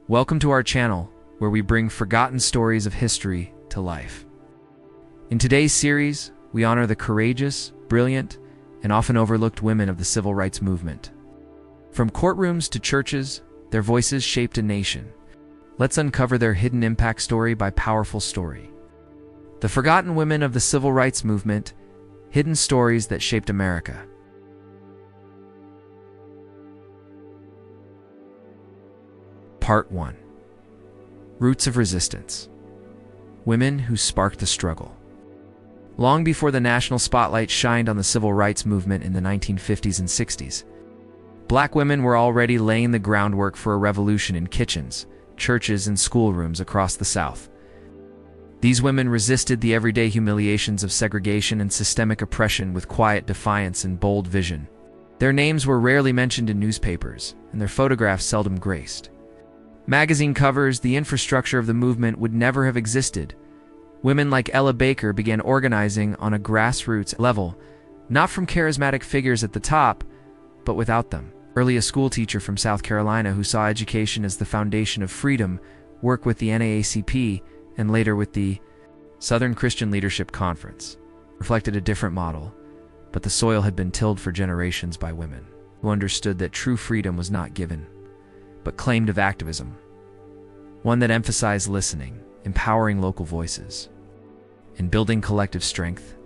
Welcome to our channel, where we bring forgotten stories of history to life. In today's series, we honor the courageous, brilliant, and often overlooked women of the civil rights movement. From courtrooms to churches, their voices shaped a nation. Let's uncover their hidden impact story by powerful story. The Forgotten Women of the Civil Rights Movement, Hidden Stories that Shaped America. Part 1. Roots of Resistance. Women who sparked the struggle. Long before the national spotlight shined on the civil rights movement in the 1950s and 60s, Black women were already laying the groundwork for a revolution in kitchens, churches, and schoolrooms across the South. These women resisted the everyday humiliations of segregation and systemic oppression with quiet defiance and bold vision. Their names were rarely mentioned in newspapers, and their photographs seldom graced magazine covers. The infrastructure of the movement would never have existed. Women like Ella Baker began organizing on a grassroots level, not from charismatic figures at the top, but without them. Early a schoolteacher from South Carolina who saw education as the foundation of freedom, worked with the NAACP and later with the Southern Christian Leadership Conference, reflected a different model, but the soil had been tilled for generations by women who understood that true freedom was not given, but claimed of activism, one that emphasized listening, empowering local voices, and building collective strength.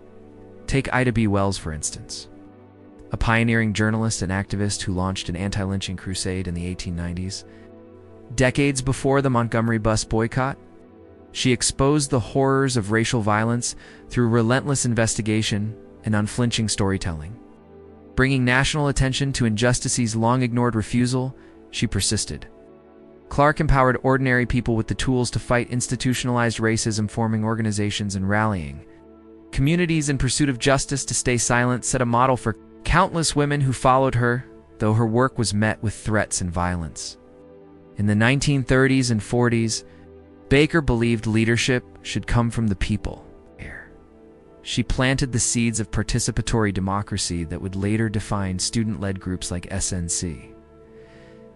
Take Ida B. Wells, for instance, a pioneering journalist and activist who launched an anti-lynching crusade in the 1890s. Decades before the Montgomery bus boycott, she exposed the horrors of racial violence through relentless investigation and unflinching storytelling. Bringing national attention to injustices long ignored refusal, she persisted. Clark empowered ordinary people with the tools to fight institutionalized racism, forming organizations and rallying communities in pursuit of justice. To stay silent set a model for countless women who followed her, though her work was met with threats and violence. In the 1930s and 40s, Baker believed leadership should come from the people. She planted the seeds of participatory democracy that would later define student-led groups like SNC.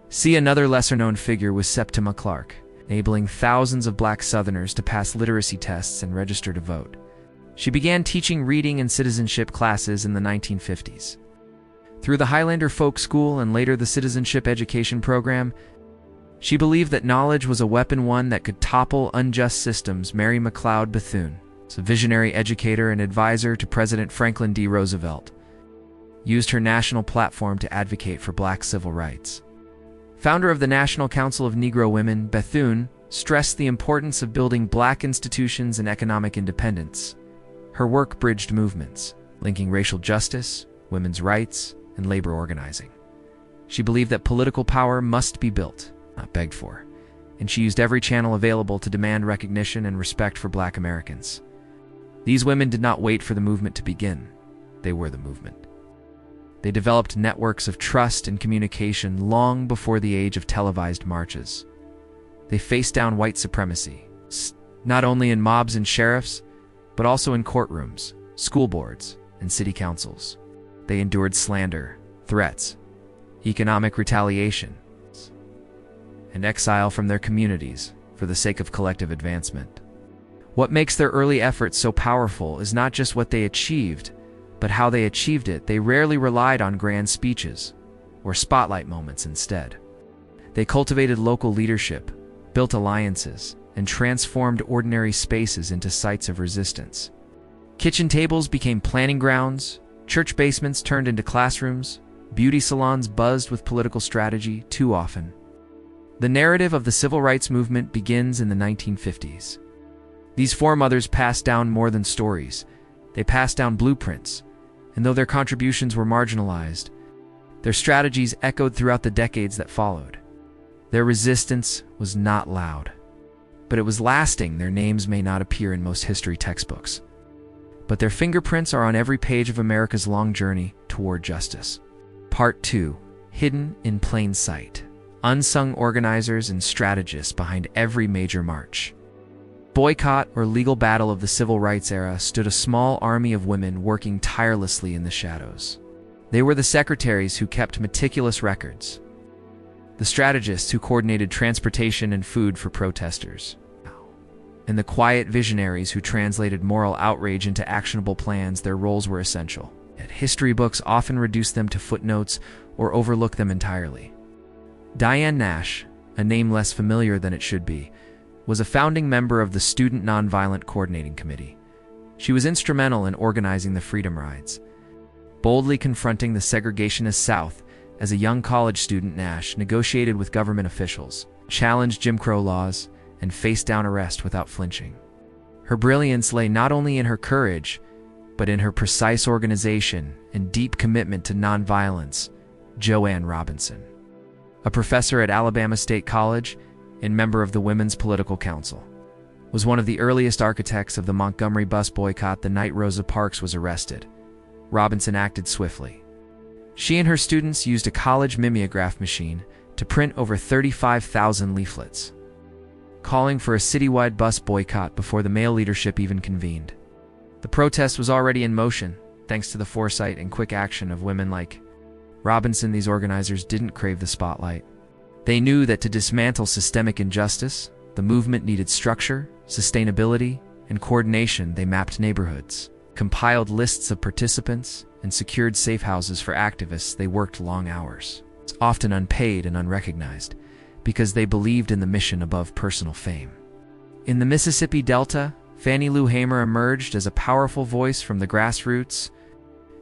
See another lesser-known figure was Septima Clark, enabling thousands of Black Southerners to pass literacy tests and register to vote. She began teaching reading and citizenship classes in the 1950s. Through the Highlander Folk School and later the Citizenship Education Program, she believed that knowledge was a weapon, one that could topple unjust systems. Mary McLeod Bethune, a visionary educator and advisor to President Franklin D. Roosevelt, used her national platform to advocate for Black civil rights. Founder of the National Council of Negro Women, Bethune stressed the importance of building Black institutions and economic independence. Her work bridged movements, linking racial justice, women's rights, and labor organizing. She believed that political power must be built, not begged for, and she used every channel available to demand recognition and respect for Black Americans. These women did not wait for the movement to begin. They were the movement. They developed networks of trust and communication long before the age of televised marches. They faced down white supremacy, not only in mobs and sheriffs, but also in courtrooms, school boards, and city councils. They endured slander, threats, economic retaliation, and exile from their communities for the sake of collective advancement. What makes their early efforts so powerful is not just what they achieved, but how they achieved it. They rarely relied on grand speeches or spotlight moments. Instead, they cultivated local leadership, built alliances, and transformed ordinary spaces into sites of resistance. Kitchen tables became planning grounds, church basements turned into classrooms, beauty salons buzzed with political strategy. Too often, the narrative of the civil rights movement begins in the 1950s. These foremothers passed down more than stories. They passed down blueprints, and though their contributions were marginalized, their strategies echoed throughout the decades that followed. Their resistance was not loud, but it was lasting. Their names may not appear in most history textbooks, but their fingerprints are on every page of America's long journey toward justice. Part 2. Hidden in plain sight. Unsung organizers and strategists behind every major march, boycott, or legal battle of the civil rights era stood a small army of women working tirelessly in the shadows. They were the secretaries who kept meticulous records, the strategists who coordinated transportation and food for protesters, and the quiet visionaries who translated moral outrage into actionable plans. Their roles were essential. Yet history books often reduce them to footnotes or overlook them entirely. Diane Nash, a name less familiar than it should be, was a founding member of the Student Nonviolent Coordinating Committee. She was instrumental in organizing the Freedom Rides. Boldly confronting the segregationist South, as a young college student, Nash negotiated with government officials, challenged Jim Crow laws, and faced down arrest without flinching. Her brilliance lay not only in her courage, but in her precise organization and deep commitment to nonviolence. Joanne Robinson, a professor at Alabama State College and member of the Women's Political Council, was one of the earliest architects of the Montgomery bus boycott the night Rosa Parks was arrested. Robinson acted swiftly. She and her students used a college mimeograph machine to print over 35,000 leaflets, calling for a citywide bus boycott before the male leadership even convened. The protest was already in motion, thanks to the foresight and quick action of women like Robinson. These organizers didn't crave the spotlight. They knew that to dismantle systemic injustice, the movement needed structure, sustainability, and coordination. They mapped neighborhoods, compiled lists of participants, and secured safe houses for activists. They worked long hours, often unpaid and unrecognized, because they believed in the mission above personal fame. In the Mississippi Delta, Fannie Lou Hamer emerged as a powerful voice from the grassroots.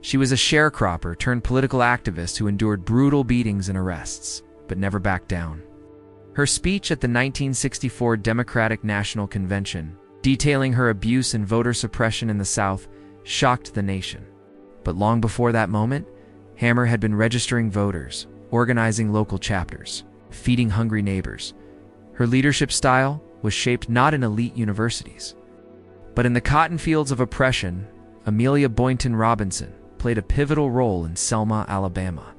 She was a sharecropper turned political activist who endured brutal beatings and arrests, but never backed down. Her speech at the 1964 Democratic National Convention, detailing her abuse and voter suppression in the South, shocked the nation. But long before that moment, Hamer had been registering voters, organizing local chapters, feeding hungry neighbors. Her leadership style was shaped not in elite universities, but in the cotton fields of oppression. Amelia Boynton Robinson played a pivotal role in Selma, Alabama.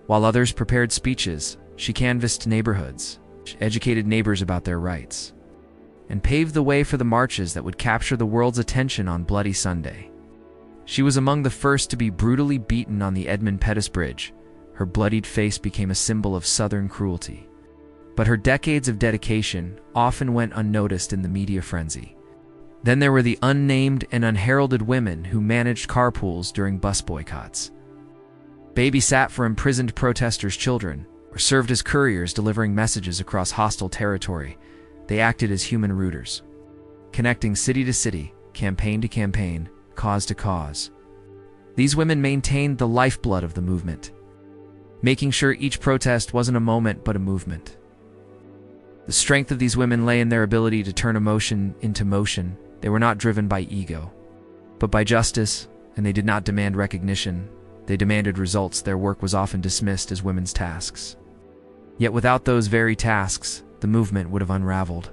While others prepared speeches, she canvassed neighborhoods, she educated neighbors about their rights, and paved the way for the marches that would capture the world's attention on Bloody Sunday. She was among the first to be brutally beaten on the Edmund Pettus Bridge. Her bloodied face became a symbol of Southern cruelty. But her decades of dedication often went unnoticed in the media frenzy. Then there were the unnamed and unheralded women who managed carpools during bus boycotts, babysat for imprisoned protesters' children, or served as couriers delivering messages across hostile territory. They acted as human routers, connecting city to city, campaign to campaign, cause to cause. These women maintained the lifeblood of the movement, making sure each protest wasn't a moment but a movement. The strength of these women lay in their ability to turn emotion into motion. They were not driven by ego, but by justice, and they did not demand recognition. They demanded results. Their work was often dismissed as women's tasks. Yet without those very tasks, the movement would have unraveled.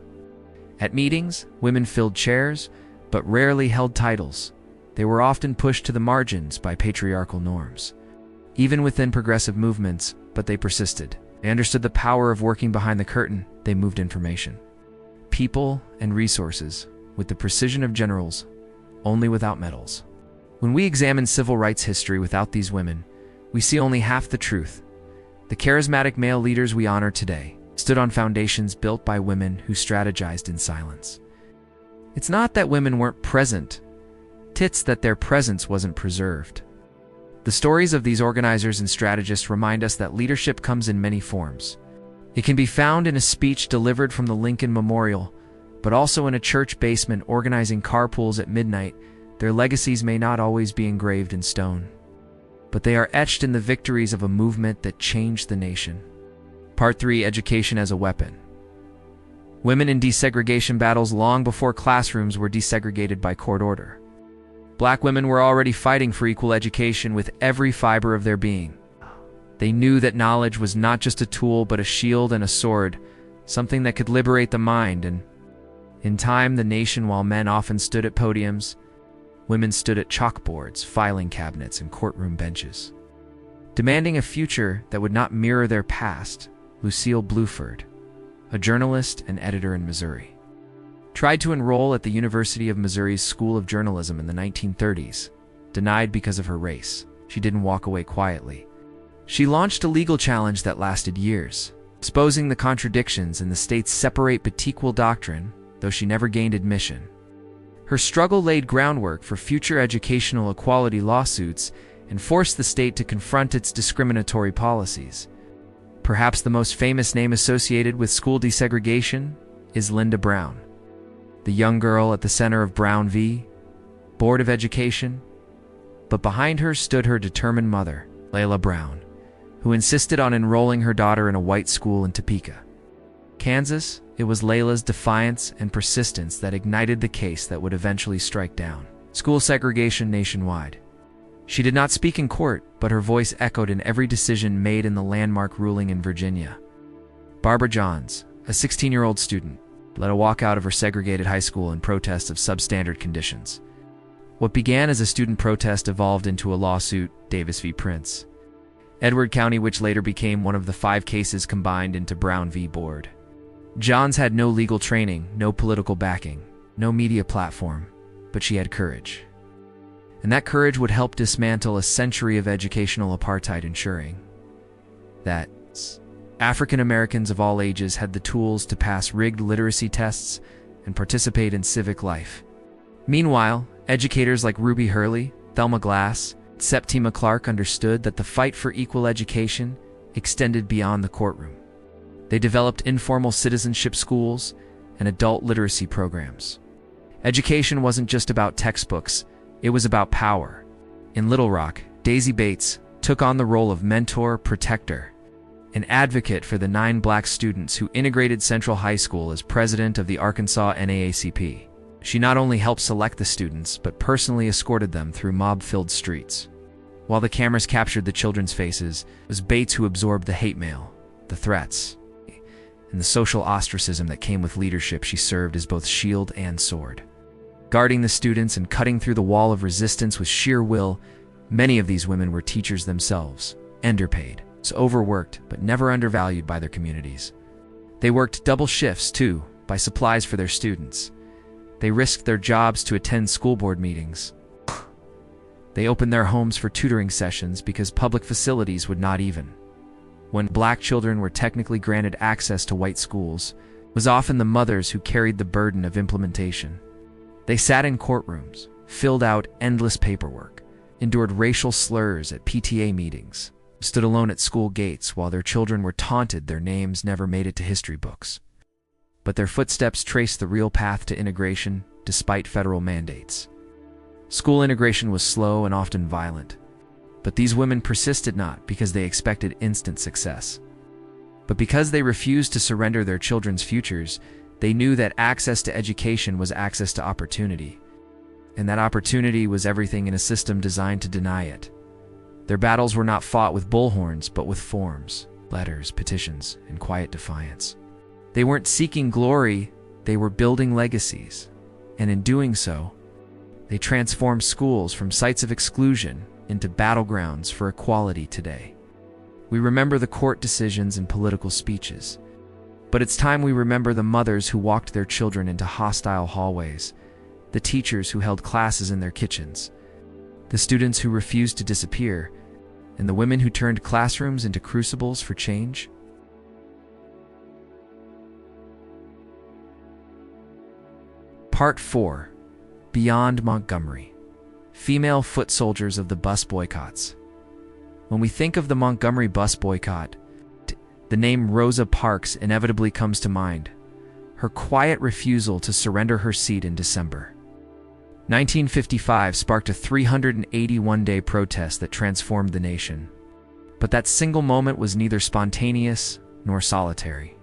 At meetings, women filled chairs, but rarely held titles. They were often pushed to the margins by patriarchal norms. Even within progressive movements, but they persisted. They understood the power of working behind the curtain. They moved information, people, and resources with the precision of generals, only without medals. When we examine civil rights history without these women, we see only half the truth. The charismatic male leaders we honor today stood on foundations built by women who strategized in silence. It's not that women weren't present, it's that their presence wasn't preserved. The stories of these organizers and strategists remind us that leadership comes in many forms. It can be found in a speech delivered from the Lincoln Memorial, but also in a church basement organizing carpools at midnight. Their legacies may not always be engraved in stone, but they are etched in the victories of a movement that changed the nation. Part 3: Education as a Weapon. Women in desegregation battles long before classrooms were desegregated by court order. Black women were already fighting for equal education with every fiber of their being. They knew that knowledge was not just a tool but a shield and a sword, something that could liberate the mind. And in time, the nation, while men often stood at podiums, women stood at chalkboards, filing cabinets, and courtroom benches, demanding a future that would not mirror their past. Lucille Bluford, a journalist and editor in Missouri, tried to enroll at the University of Missouri's School of Journalism in the 1930s, denied because of her race. She didn't walk away quietly. She launched a legal challenge that lasted years. exposing the contradictions in the state's separate but equal doctrine, though she never gained admission. Her struggle laid groundwork for future educational equality lawsuits and forced the state to confront its discriminatory policies. Perhaps the most famous name associated with school desegregation is Linda Brown, the young girl at the center of Brown v. Board of Education. But behind her stood her determined mother, Layla Brown, who insisted on enrolling her daughter in a white school in Topeka, Kansas. It was Layla's defiance and persistence that ignited the case that would eventually strike down school segregation nationwide. She did not speak in court, but her voice echoed in every decision made in the landmark ruling in Virginia. Barbara Johns, a 16-year-old student, led a walkout of her segregated high school in protest of substandard conditions. What began as a student protest evolved into a lawsuit, Davis v. Prince, Edward County, which later became one of the 5 cases combined into Brown v. Board. Johns had no legal training, no political backing, no media platform, but she had courage. And that courage would help dismantle a century of educational apartheid, ensuring that African Americans of all ages had the tools to pass rigged literacy tests and participate in civic life. Meanwhile, educators like Ruby Hurley, Thelma Glass, Septima Clark understood that the fight for equal education extended beyond the courtroom. They developed informal citizenship schools and adult literacy programs. Education wasn't just about textbooks, it was about power. In Little Rock, Daisy Bates took on the role of mentor, protector, an advocate for the 9 black students who integrated Central High School as president of the Arkansas NAACP. She not only helped select the students, but personally escorted them through mob-filled streets. While the cameras captured the children's faces, it was Bates who absorbed the hate mail, the threats, and the social ostracism that came with leadership. She served as both shield and sword, guarding the students and cutting through the wall of resistance with sheer will. Many of these women were teachers themselves, underpaid, overworked, but never undervalued by their communities. They worked double shifts, too, buy supplies for their students. They risked their jobs to attend school board meetings. They opened their homes for tutoring sessions because public facilities would not even. When black children were technically granted access to white schools, it was often the mothers who carried the burden of implementation. They sat in courtrooms, filled out endless paperwork, endured racial slurs at PTA meetings, stood alone at school gates while their children were taunted. Their names never made it to history books, but their footsteps traced the real path to integration despite federal mandates. School integration was slow and often violent, but these women persisted not because they expected instant success, but because they refused to surrender their children's futures. They knew that access to education was access to opportunity, and that opportunity was everything in a system designed to deny it. Their battles were not fought with bullhorns, but with forms, letters, petitions, and quiet defiance. They weren't seeking glory, they were building legacies, and in doing so, they transformed schools from sites of exclusion into battlegrounds for equality today. We remember the court decisions and political speeches, but it's time we remember the mothers who walked their children into hostile hallways, the teachers who held classes in their kitchens, the students who refused to disappear, and the women who turned classrooms into crucibles for change. Part 4. Beyond Montgomery. Female foot soldiers of the bus boycotts. When we think of the Montgomery bus boycott, the name Rosa Parks inevitably comes to mind. Her quiet refusal to surrender her seat in December 1955 sparked a 381-day protest that transformed the nation. But that single moment was neither spontaneous nor solitary.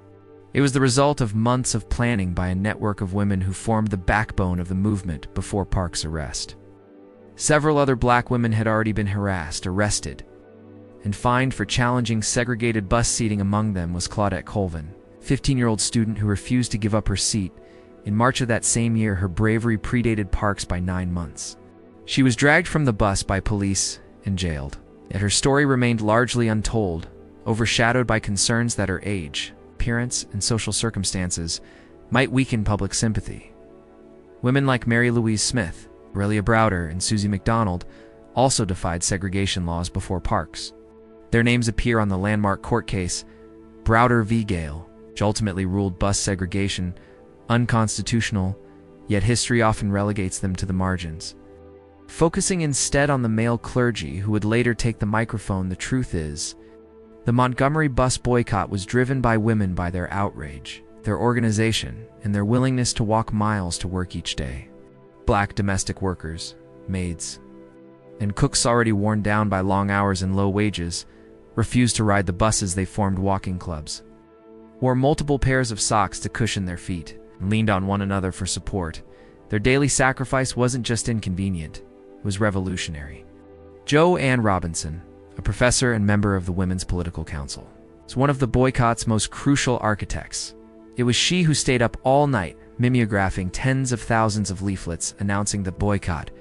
It was the result of months of planning by a network of women who formed the backbone of the movement before Parks' arrest. Several other black women had already been harassed, arrested, and fined for challenging segregated bus seating. Among them was Claudette Colvin, 15-year-old student who refused to give up her seat. In March of that same year, her bravery predated Parks by 9 months. She was dragged from the bus by police and jailed. Yet her story remained largely untold, overshadowed by concerns that her age, appearance, and social circumstances might weaken public sympathy. Women like Mary Louise Smith, Aurelia Browder, and Susie McDonald also defied segregation laws before Parks. Their names appear on the landmark court case, Browder v. Gale, which ultimately ruled bus segregation unconstitutional, yet history often relegates them to the margins. Focusing instead on the male clergy who would later take the microphone, the truth is, the Montgomery bus boycott was driven by women by their outrage, their organization, and their willingness to walk miles to work each day. Black domestic workers, maids, and cooks already worn down by long hours and low wages refused to ride the buses. They formed walking clubs, wore multiple pairs of socks to cushion their feet, and leaned on one another for support. Their daily sacrifice wasn't just inconvenient, it was revolutionary. Jo Ann Robinson, a professor and member of the Women's Political Council, is one of the boycott's most crucial architects. It was she who stayed up all night, mimeographing tens of thousands of leaflets announcing the boycott.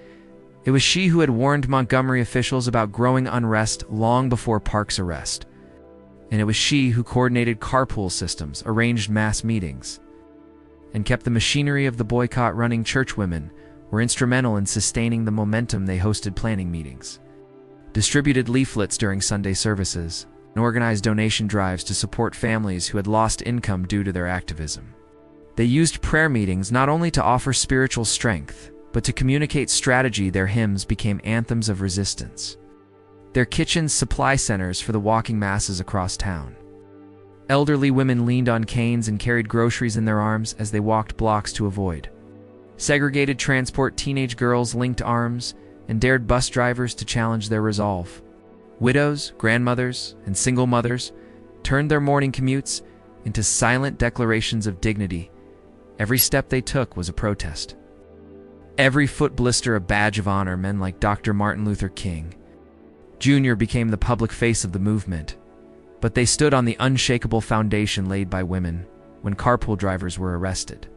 It was she who had warned Montgomery officials about growing unrest long before Park's arrest. And it was she who coordinated carpool systems, arranged mass meetings, and kept the machinery of the boycott running. Churchwomen were instrumental in sustaining the momentum. They hosted planning meetings, distributed leaflets during Sunday services, and organized donation drives to support families who had lost income due to their activism. They used prayer meetings not only to offer spiritual strength, but to communicate strategy. Their hymns became anthems of resistance, their kitchens supply centers for the walking masses across town. Elderly women leaned on canes and carried groceries in their arms as they walked blocks to avoid segregated transport. Teenage girls linked arms and dared bus drivers to challenge their resolve. Widows, grandmothers, and single mothers turned their morning commutes into silent declarations of dignity. Every step they took was a protest, every foot blister a badge of honor. Men like Dr. Martin Luther King Jr. became the public face of the movement, but they stood on the unshakable foundation laid by women. When carpool drivers were arrested,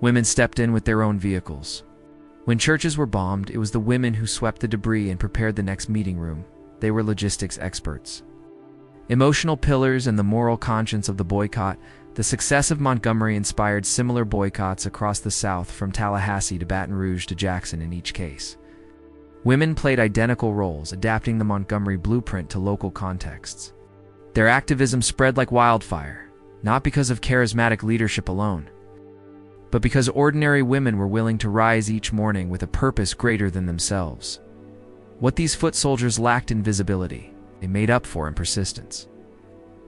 women stepped in with their own vehicles. When churches were bombed, it was the women who swept the debris and prepared the next meeting room. They were logistics experts, emotional pillars, and the moral conscience of the boycott. The success of Montgomery inspired similar boycotts across the South, from Tallahassee to Baton Rouge to Jackson. In each case, women played identical roles, adapting the Montgomery blueprint to local contexts. Their activism spread like wildfire, not because of charismatic leadership alone, but because ordinary women were willing to rise each morning with a purpose greater than themselves. What these foot soldiers lacked in visibility, they made up for in persistence.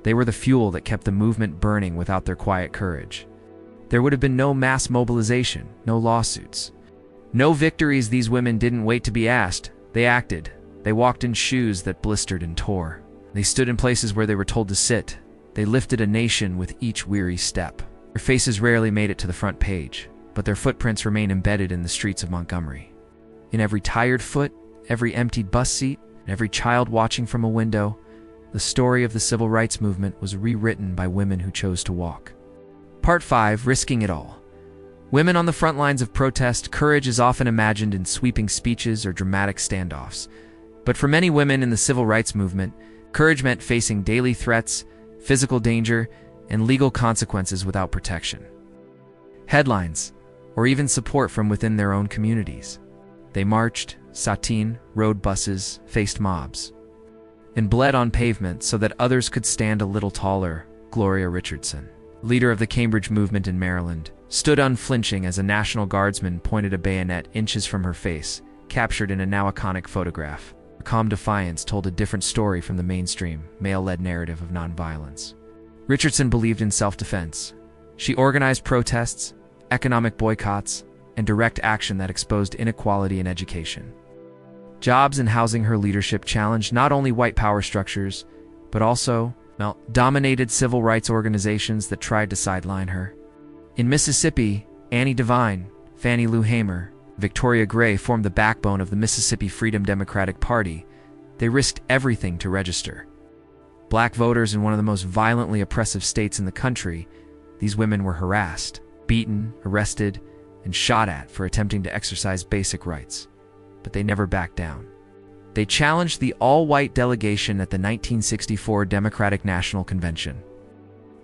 They were the fuel that kept the movement burning. Without their quiet courage, there would have been no mass mobilization, no lawsuits, no victories. These women didn't wait to be asked. They acted. They walked in shoes that blistered and tore. They stood in places where they were told to sit. They lifted a nation with each weary step. Their faces rarely made it to the front page, but their footprints remain embedded in the streets of Montgomery. In every tired foot, every emptied bus seat, and every child watching from a window, the story of the civil rights movement was rewritten by women who chose to walk. Part 5. Risking it all. Women on the front lines of protest. Courage is often imagined in sweeping speeches or dramatic standoffs. But for many women in the civil rights movement, courage meant facing daily threats, physical danger, and legal consequences without protection, headlines, or even support from within their own communities. They marched, satin, rode buses, faced mobs, and bled on pavement so that others could stand a little taller. Gloria Richardson, leader of the Cambridge movement in Maryland, stood unflinching as a National Guardsman pointed a bayonet inches from her face, captured in a now iconic photograph. Her calm defiance told a different story from the mainstream, male-led narrative of nonviolence. Richardson believed in self-defense. She organized protests, economic boycotts, and direct action that exposed inequality in education, jobs, and housing. Her leadership challenged not only white power structures, but also dominated civil rights organizations that tried to sideline her. In Mississippi, Annie Devine, Fannie Lou Hamer, Victoria Gray formed the backbone of the Mississippi Freedom Democratic Party. They risked everything to register Black voters in one of the most violently oppressive states in the country. These women were harassed, beaten, arrested, and shot at for attempting to exercise basic rights. But they never backed down. They challenged the all-white delegation at the 1964 Democratic National Convention,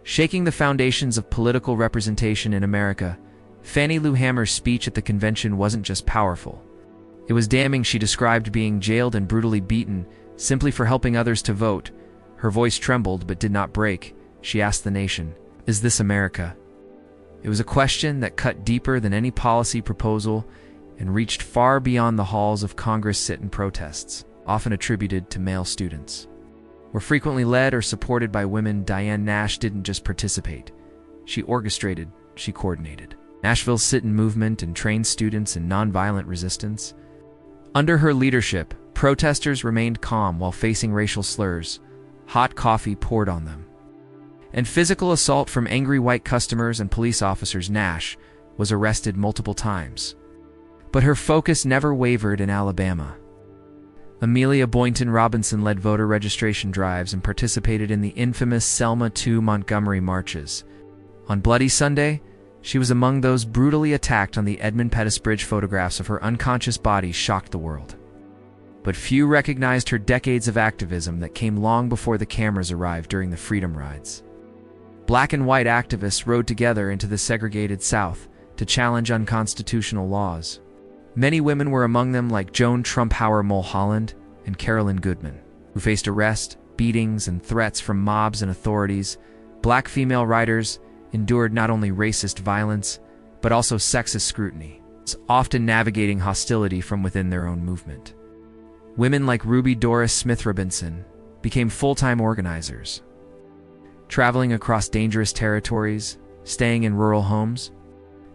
shaking the foundations of political representation in America. Fannie Lou Hamer's speech at the convention wasn't just powerful. It was damning. She described being jailed and brutally beaten simply for helping others to vote. Her voice trembled but did not break. she asked the nation, "Is this America?" It was a question that cut deeper than any policy proposal and reached far beyond the halls of Congress sit-in protests, often attributed to male students. Were frequently led or supported by women, Diane Nash didn't just participate. She orchestrated, she coordinated. Nashville's sit-in movement and trained students in nonviolent resistance. Under her leadership, protesters remained calm while facing racial slurs. Hot coffee poured on them. And physical assault from angry white customers and police officers. Nash was arrested multiple times. But her focus never wavered in Alabama. Amelia Boynton Robinson led voter registration drives and participated in the infamous Selma to Montgomery marches. On Bloody Sunday, she was among those brutally attacked on the Edmund Pettus Bridge. Photographs of her unconscious body shocked the world. But few recognized her decades of activism that came long before the cameras arrived during the Freedom Rides. Black and white activists rode together into the segregated South to challenge unconstitutional laws. Many women were among them, like Joan Trumphauer Mulholland and Carolyn Goodman, who faced arrest, beatings, and threats from mobs and authorities. Black female riders endured not only racist violence, but also sexist scrutiny, often navigating hostility from within their own movement. Women like Ruby Doris Smith Robinson became full-time organizers, traveling across dangerous territories, staying in rural homes,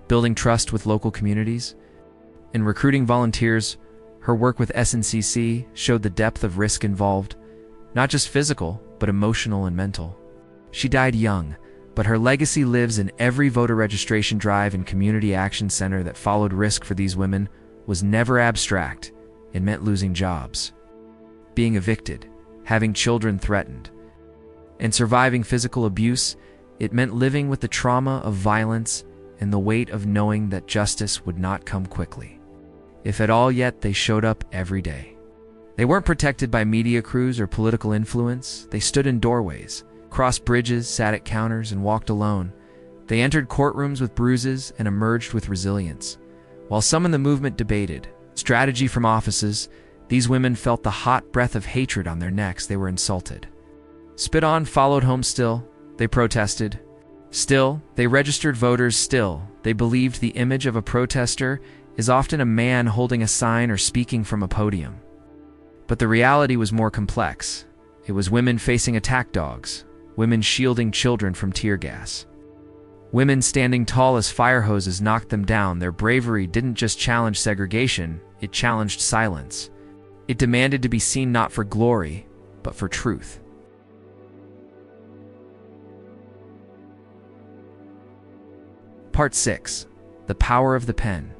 building trust with local communities, and recruiting volunteers. Her work with SNCC showed the depth of risk involved, not just physical, but emotional and mental. She died young, but her legacy lives in every voter registration drive and community action center that followed. Risk for these women was never abstract. It meant losing jobs, being evicted, having children threatened, and surviving physical abuse. It meant living with the trauma of violence and the weight of knowing that justice would not come quickly, if at all. Yet they showed up every day. They weren't protected by media crews or political influence. They stood in doorways, crossed bridges, sat at counters, and walked alone. They entered courtrooms with bruises and emerged with resilience. While some in the movement debated strategy from offices, these women felt the hot breath of hatred on their necks. They were insulted, spit on, followed home. Still, they protested. Still, they registered voters. Still, they believed the image of a protester is often a man holding a sign or speaking from a podium. But the reality was more complex. It was women facing attack dogs, women shielding children from tear gas, women standing tall as fire hoses knocked them down. Their bravery didn't just challenge segregation, it challenged silence. It demanded to be seen not for glory, but for truth. Part 6. The Power of the Pen.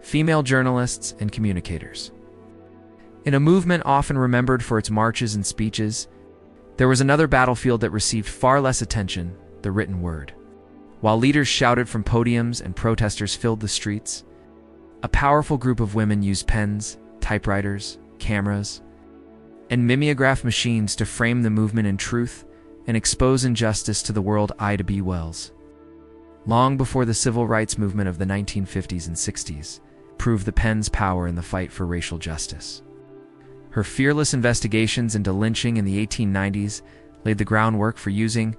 Female Journalists and Communicators. In a movement often remembered for its marches and speeches, there was another battlefield that received far less attention: the written word. While leaders shouted from podiums and protesters filled the streets, a powerful group of women used pens, typewriters, cameras, and mimeograph machines to frame the movement in truth and expose injustice to the world. Ida B. Wells, long before the civil rights movement of the 1950s and 60s, proved the pen's power in the fight for racial justice. Her fearless investigations into lynching in the 1890s laid the groundwork for using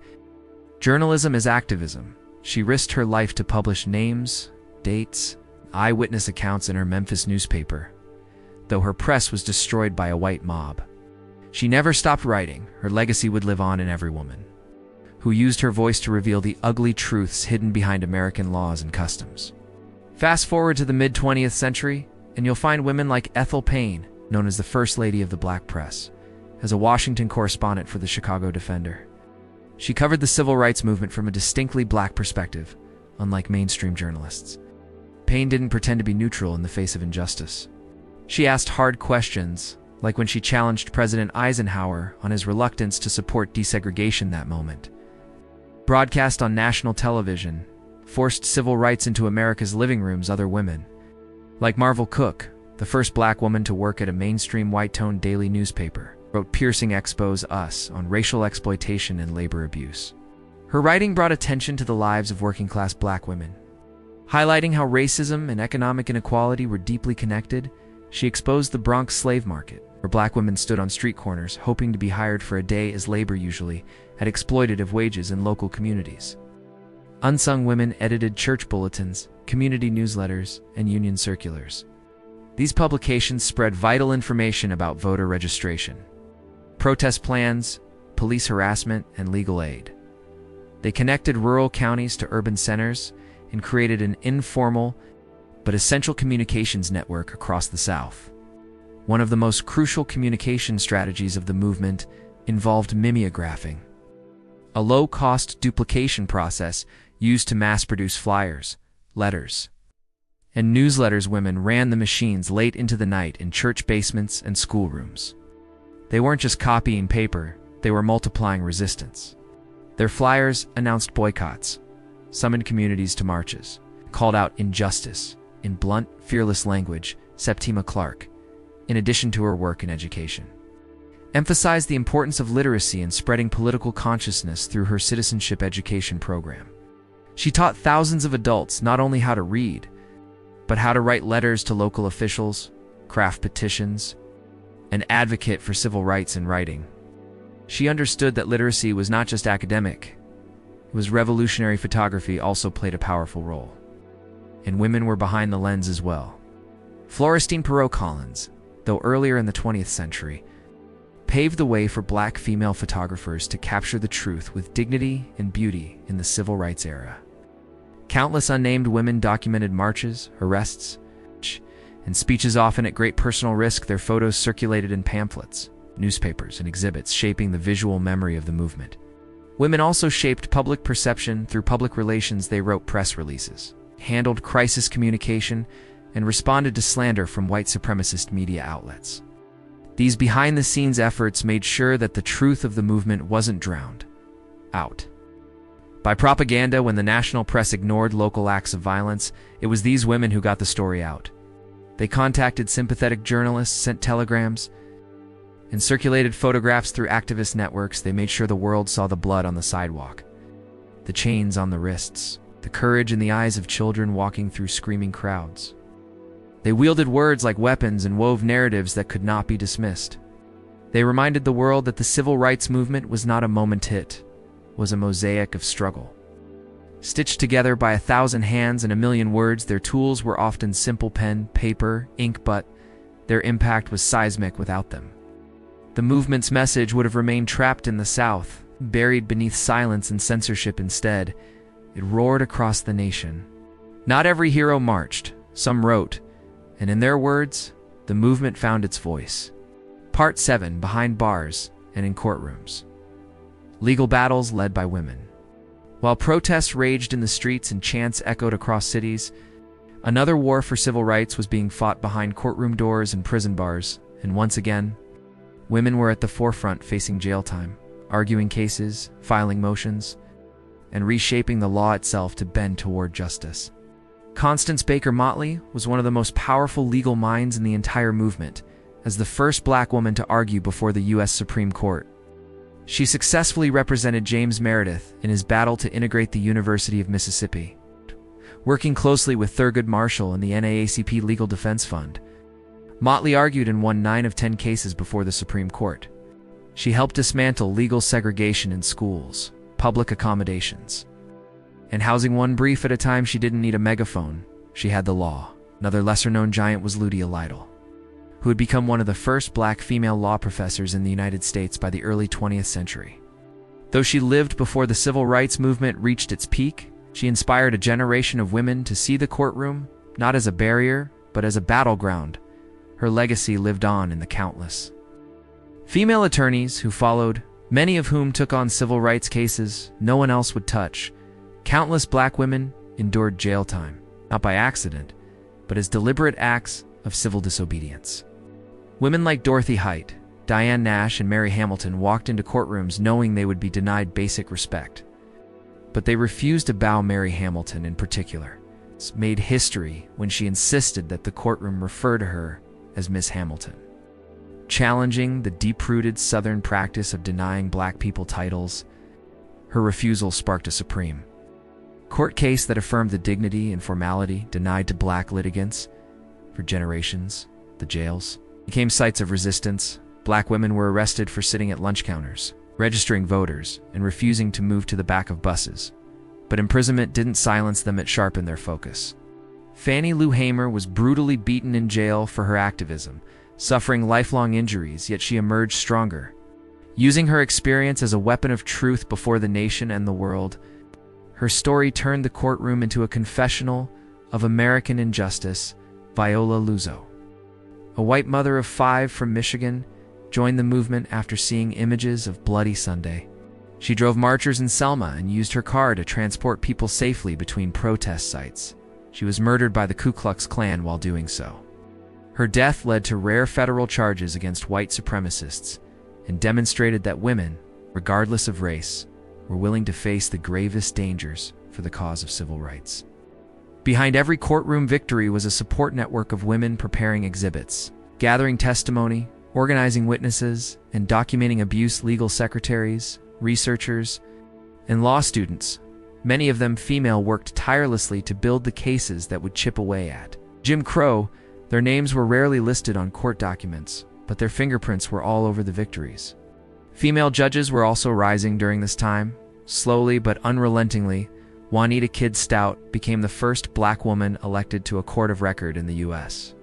journalism as activism. She risked her life to publish names, dates, eyewitness accounts in her Memphis newspaper, though her press was destroyed by a white mob. She never stopped writing. Her legacy would live on in every woman who used her voice to reveal the ugly truths hidden behind American laws and customs. Fast forward to the mid-20th century, and you'll find women like Ethel Payne, known as the First Lady of the Black Press, as a Washington correspondent for the Chicago Defender. She covered the civil rights movement from a distinctly black perspective, unlike mainstream journalists. Payne didn't pretend to be neutral in the face of injustice. She asked hard questions, like when she challenged President Eisenhower on his reluctance to support desegregation. That moment, broadcast on national television, forced civil rights into America's living rooms. Other women, like Marvel Cook, the first black woman to work at a mainstream white-toned daily newspaper, wrote piercing expose us on racial exploitation and labor abuse. Her writing brought attention to the lives of working-class black women. Highlighting how racism and economic inequality were deeply connected, she exposed the Bronx slave market, where black women stood on street corners hoping to be hired for a day as labor usually at exploitative wages in local communities. Unsung women edited church bulletins, community newsletters, and union circulars. These publications spread vital information about voter registration, protest plans, police harassment, and legal aid. They connected rural counties to urban centers and created an informal but essential communications network across the South. One of the most crucial communication strategies of the movement involved mimeographing, a low-cost duplication process used to mass-produce flyers, letters, and newsletters. Women ran the machines late into the night in church basements and schoolrooms. They weren't just copying paper, they were multiplying resistance. Their flyers announced boycotts, summoned communities to marches, called out injustice in blunt, fearless language. Septima Clark, in addition to her work in education, emphasized the importance of literacy and spreading political consciousness through her citizenship education program. She taught thousands of adults not only how to read, but how to write letters to local officials, craft petitions, and advocate for civil rights in writing. She understood that literacy was not just academic, it was revolutionary. Photography also played a powerful role, and women were behind the lens as well. Florestine Perot Collins, though earlier in the 20th century, paved the way for black female photographers to capture the truth with dignity and beauty in the civil rights era. Countless unnamed women documented marches, arrests, and speeches, often at great personal risk. Their photos circulated in pamphlets, newspapers, and exhibits, shaping the visual memory of the movement. Women also shaped public perception through public relations. They wrote press releases, handled crisis communication, and responded to slander from white supremacist media outlets. These behind-the-scenes efforts made sure that the truth of the movement wasn't drowned out by propaganda. When the national press ignored local acts of violence, it was these women who got the story out. They contacted sympathetic journalists, sent telegrams, and circulated photographs through activist networks. They made sure the world saw the blood on the sidewalk, the chains on the wrists, the courage in the eyes of children walking through screaming crowds. They wielded words like weapons and wove narratives that could not be dismissed. They reminded the world that the civil rights movement was not a moment hit, was a mosaic of struggle. Stitched together by 1,000 hands and 1,000,000 words, their tools were often simple pen, paper, ink, but their impact was seismic without them. The movement's message would have remained trapped in the South, buried beneath silence and censorship. Instead, it roared across the nation. Not every hero marched, some wrote, and in their words, the movement found its voice. Part 7: Behind Bars and in Courtrooms. Legal battles led by women. While protests raged in the streets and chants echoed across cities, another war for civil rights was being fought behind courtroom doors and prison bars, and once again, women were at the forefront, facing jail time, arguing cases, filing motions, and reshaping the law itself to bend toward justice. Constance Baker Motley was one of the most powerful legal minds in the entire movement, as the first black woman to argue before the U.S. Supreme Court. She successfully represented James Meredith in his battle to integrate the University of Mississippi. Working closely with Thurgood Marshall and the NAACP Legal Defense Fund, Motley argued and won 9 of 10 cases before the Supreme Court. She helped dismantle legal segregation in schools, public accommodations, and housing. One brief at a time. She didn't need a megaphone, she had the law. Another lesser-known giant was Lydia Lytle, who had become one of the first black female law professors in the United States by the early 20th century. Though she lived before the civil rights movement reached its peak, she inspired a generation of women to see the courtroom not as a barrier, but as a battleground. Her legacy lived on in the countless female attorneys who followed, many of whom took on civil rights cases no one else would touch. Countless black women endured jail time, not by accident, but as deliberate acts of civil disobedience. Women like Dorothy Height, Diane Nash, and Mary Hamilton walked into courtrooms knowing they would be denied basic respect. But they refused to bow. Mary Hamilton, in particular, made history when she insisted that the courtroom refer to her as Miss Hamilton, challenging the deep-rooted Southern practice of denying black people titles. Her refusal sparked a Supreme Court case that affirmed the dignity and formality denied to black litigants for generations. The jails became sites of resistance. Black women were arrested for sitting at lunch counters, registering voters, and refusing to move to the back of buses. But imprisonment didn't silence them, it sharpened their focus. Fannie Lou Hamer was brutally beaten in jail for her activism, suffering lifelong injuries, yet she emerged stronger. Using her experience as a weapon of truth before the nation and the world, her story turned the courtroom into a confessional of American injustice. Viola Luzo, a white mother of 5 from Michigan, joined the movement after seeing images of Bloody Sunday. She drove marchers in Selma and used her car to transport people safely between protest sites. She was murdered by the Ku Klux Klan while doing so. Her death led to rare federal charges against white supremacists and demonstrated that women, regardless of race, were willing to face the gravest dangers for the cause of civil rights. Behind every courtroom victory was a support network of women preparing exhibits, gathering testimony, organizing witnesses, and documenting abuse. Legal secretaries, researchers, and law students, many of them female, worked tirelessly to build the cases that would chip away at Jim Crow. Their names were rarely listed on court documents, but their fingerprints were all over the victories. Female judges were also rising during this time. Slowly but unrelentingly, Juanita Kidd Stout became the first black woman elected to a court of record in the U.S.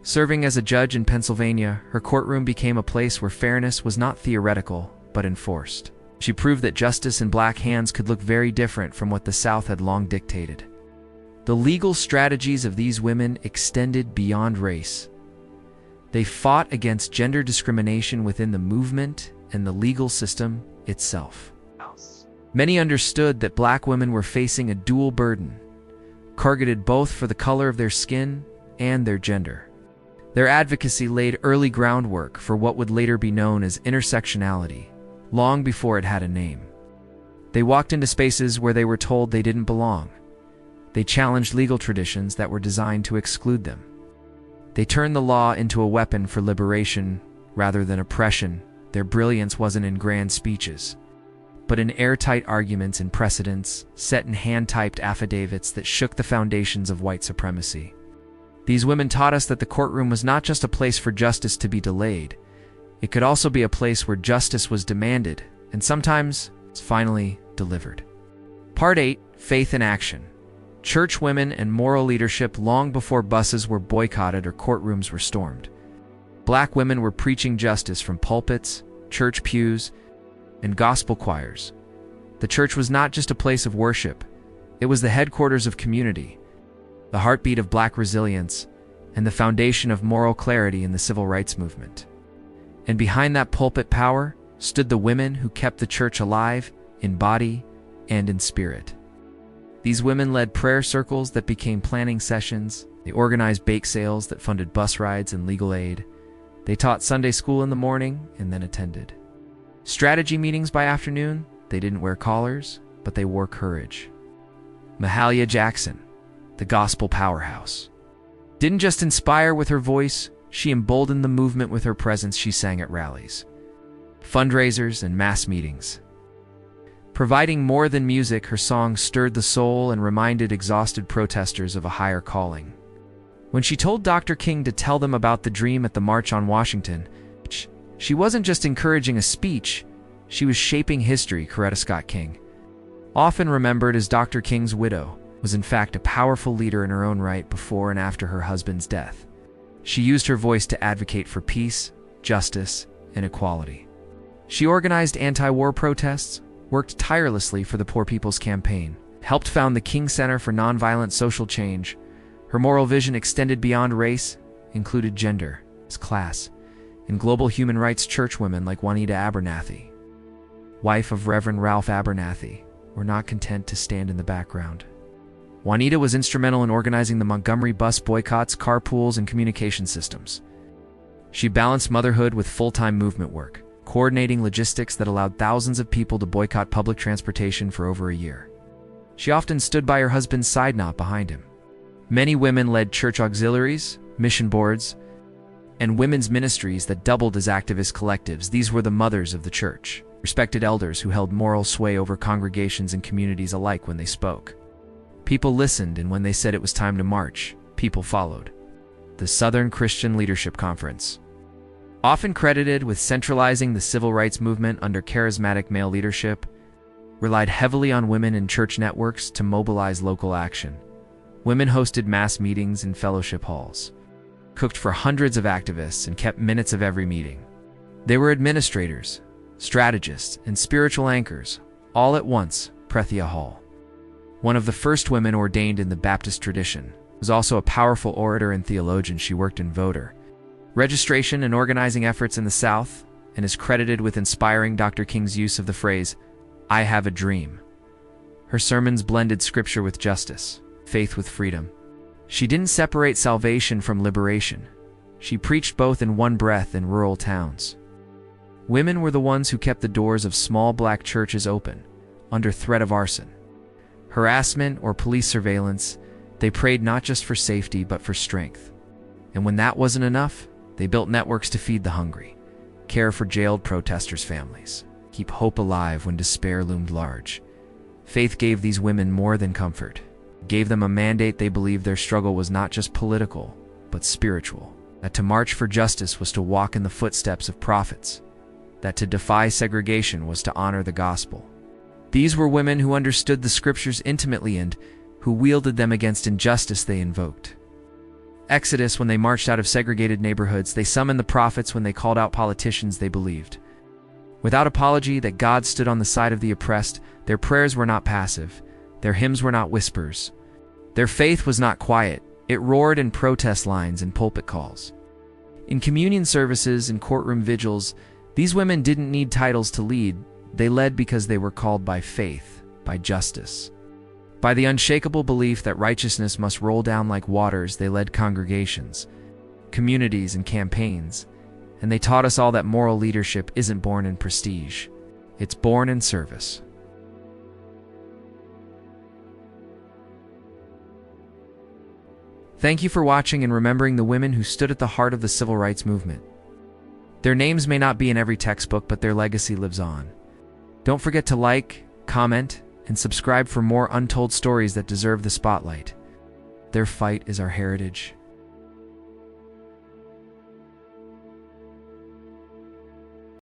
Serving as a judge in Pennsylvania, her courtroom became a place where fairness was not theoretical, but enforced. She proved that justice in black hands could look very different from what the South had long dictated. The legal strategies of these women extended beyond race. They fought against gender discrimination within the movement and the legal system itself. Many understood that black women were facing a dual burden, targeted both for the color of their skin and their gender. Their advocacy laid early groundwork for what would later be known as intersectionality, long before it had a name. They walked into spaces where they were told they didn't belong. They challenged legal traditions that were designed to exclude them. They turned the law into a weapon for liberation rather than oppression. Their brilliance wasn't in grand speeches, but in airtight arguments and precedents set in hand-typed affidavits that shook the foundations of white supremacy. These women taught us that the courtroom was not just a place for justice to be delayed. It could also be a place where justice was demanded, and sometimes finally delivered. Part 8. Faith in Action. Church women and moral leadership. Long before buses were boycotted or courtrooms were stormed, black women were preaching justice from pulpits, church pews, and gospel choirs. The church was not just a place of worship, it was the headquarters of community, the heartbeat of black resilience, and the foundation of moral clarity in the civil rights movement. And behind that pulpit power stood the women who kept the church alive in body and in spirit. These women led prayer circles that became planning sessions. They organized bake sales that funded bus rides and legal aid. They taught Sunday school in the morning and then attended strategy meetings by afternoon. They didn't wear collars, but they wore courage. Mahalia Jackson, the gospel powerhouse, didn't just inspire with her voice, she emboldened the movement with her presence. She sang at rallies, fundraisers, and mass meetings. Providing more than music, her songs stirred the soul and reminded exhausted protesters of a higher calling. When she told Dr. King to tell them about the dream at the March on Washington, she wasn't just encouraging a speech, she was shaping history. Coretta Scott King, often remembered as Dr. King's widow, was in fact a powerful leader in her own right before and after her husband's death. She used her voice to advocate for peace, justice, and equality. She organized anti-war protests, worked tirelessly for the Poor People's Campaign, helped found the King Center for Nonviolent Social Change. Her moral vision extended beyond race, included gender, class, and global human rights. Church women like Juanita Abernathy, wife of Reverend Ralph Abernathy, were not content to stand in the background. Juanita was instrumental in organizing the Montgomery bus boycotts, carpools, and communication systems. She balanced motherhood with full-time movement work, coordinating logistics that allowed thousands of people to boycott public transportation for over a year. She often stood by her husband's side, not behind him. Many women led church auxiliaries, mission boards, and women's ministries that doubled as activist collectives. These were the mothers of the church, respected elders who held moral sway over congregations and communities alike. When they spoke, people listened, and when they said it was time to march, people followed. The Southern Christian Leadership Conference, Often credited with centralizing the civil rights movement under charismatic male leadership, relied heavily on women in church networks to mobilize local action. Women hosted mass meetings in fellowship halls, cooked for hundreds of activists, and kept minutes of every meeting. They were administrators, strategists, and spiritual anchors, all at once. Prethia Hall, one of the first women ordained in the Baptist tradition, was also a powerful orator and theologian. She worked in voter registration and organizing efforts in the South, and is credited with inspiring Dr. King's use of the phrase, "I have a dream." Her sermons blended scripture with justice, faith with freedom. She didn't separate salvation from liberation. She preached both in one breath in rural towns. Women were the ones who kept the doors of small black churches open, under threat of arson, harassment, or police surveillance. They prayed not just for safety, but for strength. And when that wasn't enough, they built networks to feed the hungry, care for jailed protesters' families, keep hope alive when despair loomed large. Faith gave these women more than comfort. It gave them a mandate. They believed their struggle was not just political, but spiritual. That to march for justice was to walk in the footsteps of prophets. That to defy segregation was to honor the gospel. These were women who understood the scriptures intimately and who wielded them against injustice they invoked. Exodus, when they marched out of segregated neighborhoods, they summoned the prophets. When they called out politicians they believed, without apology, that God stood on the side of the oppressed. Their prayers were not passive. Their hymns were not whispers. Their faith was not quiet. It roared in protest lines and pulpit calls. In communion services and courtroom vigils, these women didn't need titles to lead. They led because they were called by faith, by justice, by the unshakable belief that righteousness must roll down like waters. They led congregations, communities, and campaigns, and they taught us all that moral leadership isn't born in prestige. It's born in service. Thank you for watching and remembering the women who stood at the heart of the civil rights movement. Their names may not be in every textbook, but their legacy lives on. Don't forget to like, comment, and subscribe for more untold stories that deserve the spotlight. Their fight is our heritage,